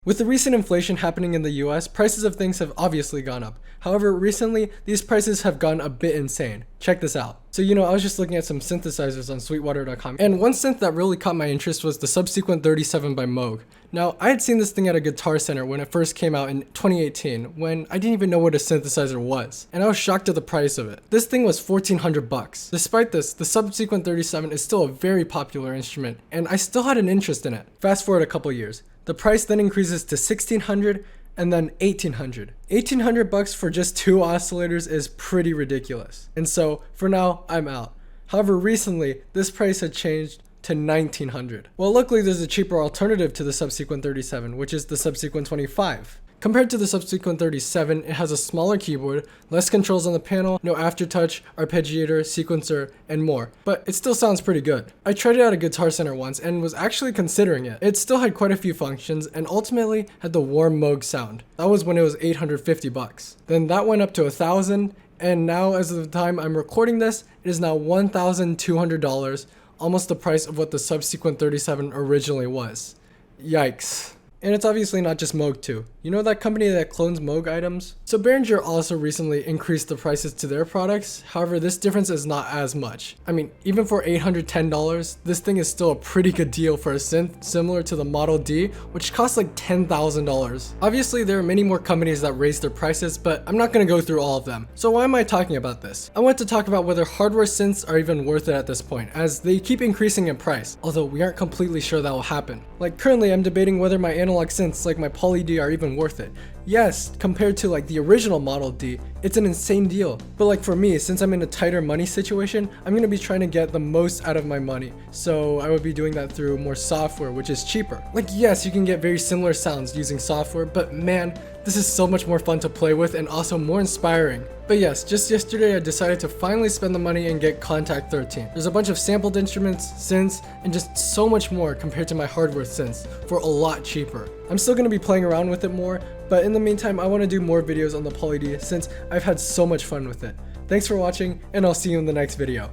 With the recent inflation happening in the US, prices of things have obviously gone up. However, recently, these prices have gone a bit insane. Check this out. So, I was just looking at some synthesizers on sweetwater.com, and one synth that really caught my interest was the Subsequent 37 by Moog. Now, I had seen this thing at a Guitar Center when it first came out in 2018, when I didn't even know what a synthesizer was, and I was shocked at the price of it. This thing was $1,400. Despite this, the Subsequent 37 is still a very popular instrument, and I still had an interest in it. Fast forward a couple years. The price then increases to $1,600 and then $1,800. $1,800 for just two oscillators is pretty ridiculous. And so for now, I'm out. However, recently, this price had changed to $1,900. Well, luckily there's a cheaper alternative to the Subsequent 37, which is the Subsequent 25. Compared to the Subsequent 37, it has a smaller keyboard, less controls on the panel, no aftertouch, arpeggiator, sequencer, and more. But it still sounds pretty good. I tried it at a Guitar Center once and was actually considering it. It still had quite a few functions and ultimately had the warm Moog sound. That was when it was $850. Then that went up to $1,000, and now as of the time I'm recording this, it is now $1,200, almost the price of what the Subsequent 37 originally was. Yikes. And it's obviously not just Moog too. You know that company that clones Moog items? So Behringer also recently increased the prices to their products. However, this difference is not as much. I mean, even for $810, this thing is still a pretty good deal for a synth similar to the Model D, which costs like $10,000. Obviously, there are many more companies that raise their prices, but I'm not going to go through all of them. So why am I talking about this? I want to talk about whether hardware synths are even worth it at this point, as they keep increasing in price, although we aren't completely sure that will happen. Like currently, I'm debating whether my analog synths like my Poly D are even worth it. Yes, compared to like the original Model D, it's an insane deal. But like for me, since I'm in a tighter money situation, I'm gonna be trying to get the most out of my money. So I would be doing that through more software, which is cheaper. Like yes, you can get very similar sounds using software, but man, this is so much more fun to play with and also more inspiring. But yes, just yesterday I decided to finally spend the money and get Kontakt 13. There's a bunch of sampled instruments, synths, and just so much more compared to my hardware synths for a lot cheaper. I'm still going to be playing around with it more, but in the meantime I want to do more videos on the Poly D since I've had so much fun with it. Thanks for watching, and I'll see you in the next video.